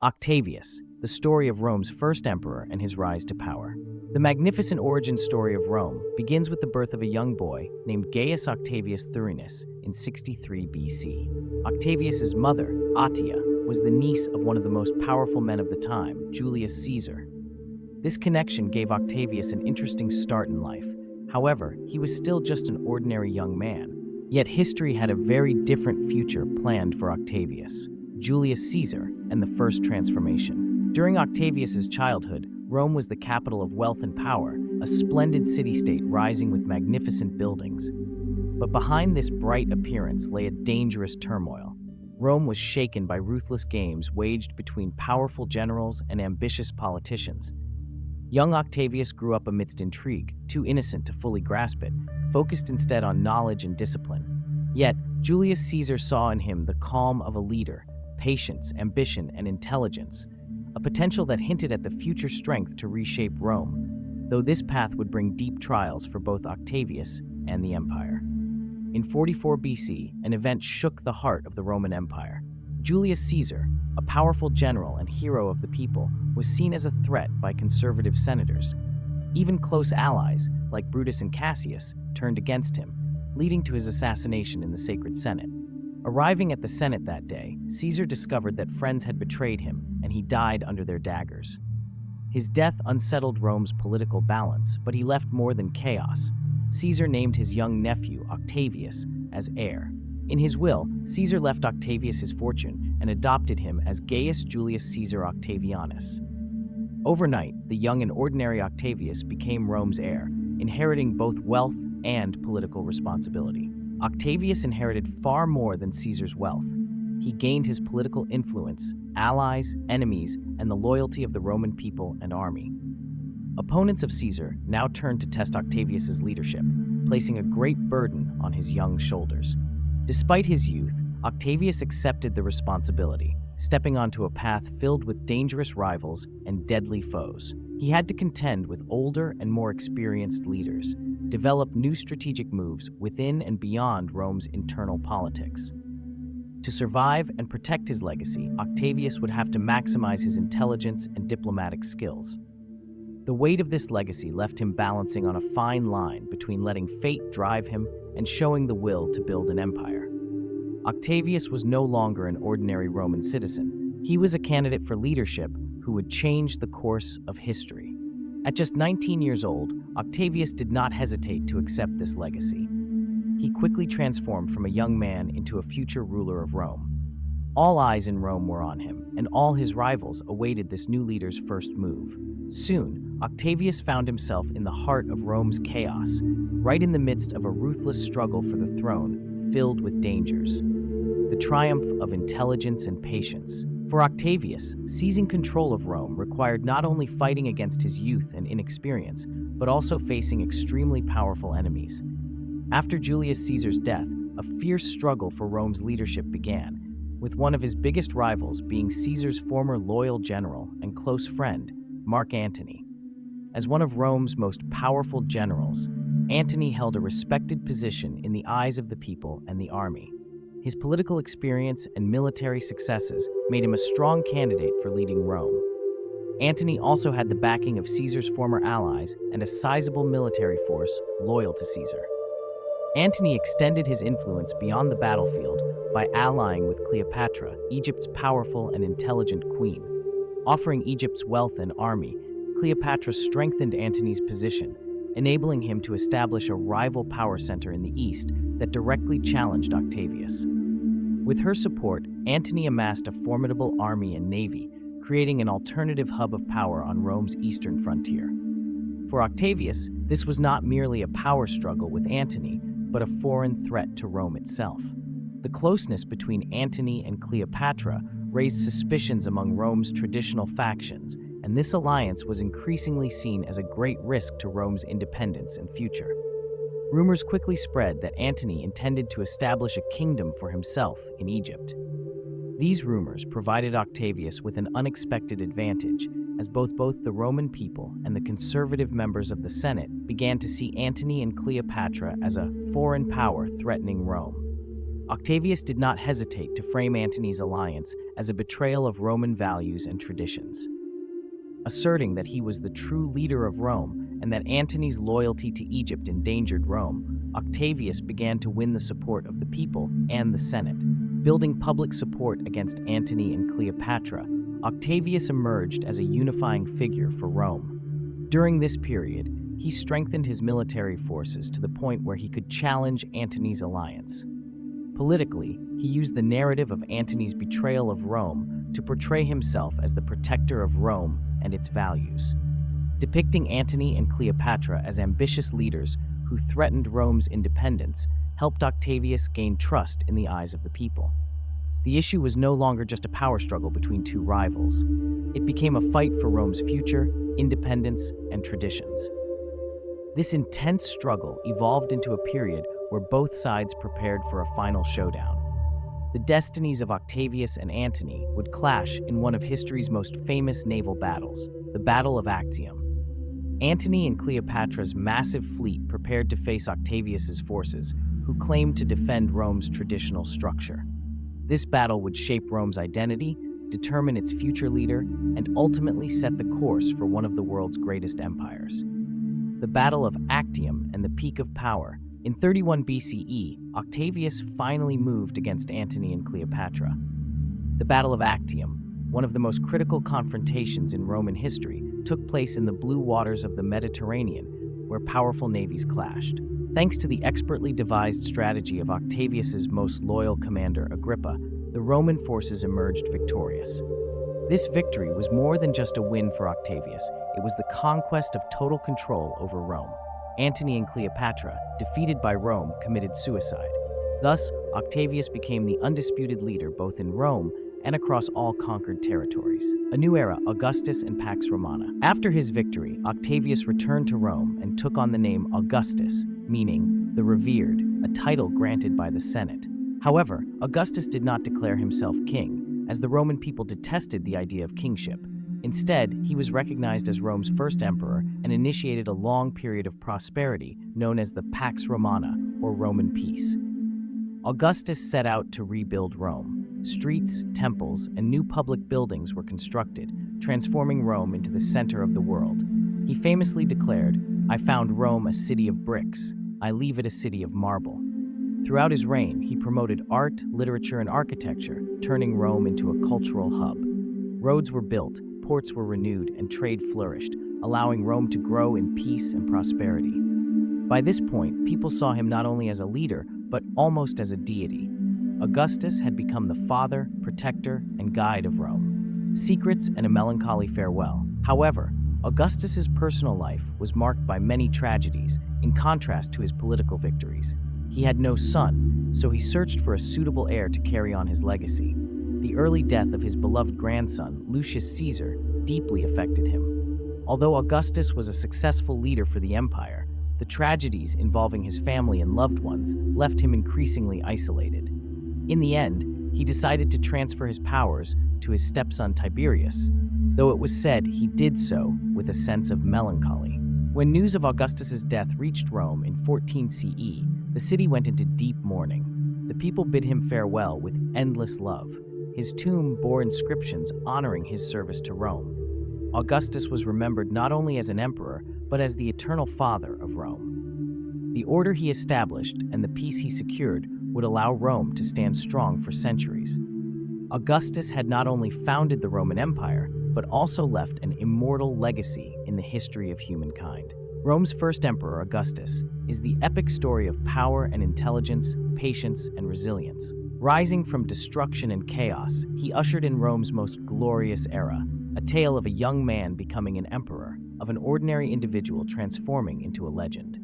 Octavius, the story of Rome's first emperor and his rise to power. The magnificent origin story of Rome begins with the birth of a young boy named Gaius Octavius Thurinus in 63 BC. Octavius's mother, Atia, was the niece of one of the most powerful men of the time, Julius Caesar. This connection gave Octavius an interesting start in life. However, he was still just an ordinary young man. Yet history had a very different future planned for Octavius, Julius Caesar, and the First Transformation. During Octavius's childhood, Rome was the capital of wealth and power, a splendid city-state rising with magnificent buildings. But behind this bright appearance lay a dangerous turmoil. Rome was shaken by ruthless games waged between powerful generals and ambitious politicians. Young Octavius grew up amidst intrigue, too innocent to fully grasp it, focused instead on knowledge and discipline. Yet, Julius Caesar saw in him the calm of a leader, patience, ambition, and intelligence, a potential that hinted at the future strength to reshape Rome, though this path would bring deep trials for both Octavius and the empire. In 44 BC, an event shook the heart of the Roman Empire. Julius Caesar, a powerful general and hero of the people, was seen as a threat by conservative senators. Even close allies, like Brutus and Cassius, turned against him, leading to his assassination in the Sacred Senate. Arriving at the Senate that day, Caesar discovered that friends had betrayed him, and he died under their daggers. His death unsettled Rome's political balance, but he left more than chaos. Caesar named his young nephew, Octavius, as heir. In his will, Caesar left Octavius his fortune and adopted him as Gaius Julius Caesar Octavianus. Overnight, the young and ordinary Octavius became Rome's heir, inheriting both wealth and political responsibility. Octavius inherited far more than Caesar's wealth. He gained his political influence, allies, enemies, and the loyalty of the Roman people and army. Opponents of Caesar now turned to test Octavius's leadership, placing a great burden on his young shoulders. Despite his youth, Octavius accepted the responsibility, stepping onto a path filled with dangerous rivals and deadly foes. He had to contend with older and more experienced leaders, develop new strategic moves within and beyond Rome's internal politics. To survive and protect his legacy, Octavius would have to maximize his intelligence and diplomatic skills. The weight of this legacy left him balancing on a fine line between letting fate drive him and showing the will to build an empire. Octavius was no longer an ordinary Roman citizen. He was a candidate for leadership who would change the course of history. At just 19 years old, Octavius did not hesitate to accept this legacy. He quickly transformed from a young man into a future ruler of Rome. All eyes in Rome were on him, and all his rivals awaited this new leader's first move. Soon, Octavius found himself in the heart of Rome's chaos, right in the midst of a ruthless struggle for the throne, filled with dangers. The triumph of intelligence and patience. For Octavius, seizing control of Rome required not only fighting against his youth and inexperience, but also facing extremely powerful enemies. After Julius Caesar's death, a fierce struggle for Rome's leadership began, with one of his biggest rivals being Caesar's former loyal general and close friend, Mark Antony. As one of Rome's most powerful generals, Antony held a respected position in the eyes of the people and the army. His political experience and military successes made him a strong candidate for leading Rome. Antony also had the backing of Caesar's former allies and a sizable military force loyal to Caesar. Antony extended his influence beyond the battlefield by allying with Cleopatra, Egypt's powerful and intelligent queen. Offering Egypt's wealth and army, Cleopatra strengthened Antony's position, enabling him to establish a rival power center in the east that directly challenged Octavius. With her support, Antony amassed a formidable army and navy, creating an alternative hub of power on Rome's eastern frontier. For Octavius, this was not merely a power struggle with Antony, but a foreign threat to Rome itself. The closeness between Antony and Cleopatra raised suspicions among Rome's traditional factions, and this alliance was increasingly seen as a great risk to Rome's independence and future. Rumors quickly spread that Antony intended to establish a kingdom for himself in Egypt. These rumors provided Octavius with an unexpected advantage, as both the Roman people and the conservative members of the Senate began to see Antony and Cleopatra as a foreign power threatening Rome. Octavius did not hesitate to frame Antony's alliance as a betrayal of Roman values and traditions. Asserting that he was the true leader of Rome and that Antony's loyalty to Egypt endangered Rome, Octavius began to win the support of the people and the Senate. Building public support against Antony and Cleopatra, Octavius emerged as a unifying figure for Rome. During this period, he strengthened his military forces to the point where he could challenge Antony's alliance. Politically, he used the narrative of Antony's betrayal of Rome to portray himself as the protector of Rome and its values. Depicting Antony and Cleopatra as ambitious leaders who threatened Rome's independence helped Octavius gain trust in the eyes of the people. The issue was no longer just a power struggle between two rivals. It became a fight for Rome's future, independence, and traditions. This intense struggle evolved into a period where both sides prepared for a final showdown. The destinies of Octavius and Antony would clash in one of history's most famous naval battles, the Battle of Actium. Antony and Cleopatra's massive fleet prepared to face Octavius's forces, who claimed to defend Rome's traditional structure. This battle would shape Rome's identity, determine its future leader, and ultimately set the course for one of the world's greatest empires. The Battle of Actium and the peak of power. In 31 BCE, Octavius finally moved against Antony and Cleopatra. The Battle of Actium, one of the most critical confrontations in Roman history, took place in the blue waters of the Mediterranean, where powerful navies clashed. Thanks to the expertly devised strategy of Octavius's most loyal commander, Agrippa, the Roman forces emerged victorious. This victory was more than just a win for Octavius, it was the conquest of total control over Rome. Antony and Cleopatra, defeated by Rome, committed suicide. Thus, Octavius became the undisputed leader both in Rome and across all conquered territories. A new era, Augustus and Pax Romana. After his victory, Octavius returned to Rome and took on the name Augustus, meaning the revered, a title granted by the Senate. However, Augustus did not declare himself king, as the Roman people detested the idea of kingship. Instead, he was recognized as Rome's first emperor and initiated a long period of prosperity known as the Pax Romana, or Roman peace. Augustus set out to rebuild Rome. Streets, temples, and new public buildings were constructed, transforming Rome into the center of the world. He famously declared, "I found Rome a city of bricks. I leave it a city of marble." Throughout his reign, he promoted art, literature, and architecture, turning Rome into a cultural hub. Roads were built, ports were renewed, and trade flourished, allowing Rome to grow in peace and prosperity. By this point, people saw him not only as a leader, but almost as a deity. Augustus had become the father, protector, and guide of Rome. Secrets and a melancholy farewell. However, Augustus's personal life was marked by many tragedies, in contrast to his political victories. He had no son, so he searched for a suitable heir to carry on his legacy. The early death of his beloved grandson, Julius Caesar, deeply affected him. Although Augustus was a successful leader for the empire, the tragedies involving his family and loved ones left him increasingly isolated. In the end, he decided to transfer his powers to his stepson Tiberius, though it was said he did so with a sense of melancholy. When news of Augustus's death reached Rome in 14 CE, the city went into deep mourning. The people bid him farewell with endless love. His tomb bore inscriptions honoring his service to Rome. Augustus was remembered not only as an emperor, but as the eternal father of Rome. The order he established and the peace he secured would allow Rome to stand strong for centuries. Augustus had not only founded the Roman Empire, but also left an immortal legacy in the history of humankind. Rome's first emperor, Augustus, is the epic story of power and intelligence, patience and resilience. Rising from destruction and chaos, he ushered in Rome's most glorious era, a tale of a young man becoming an emperor, of an ordinary individual transforming into a legend.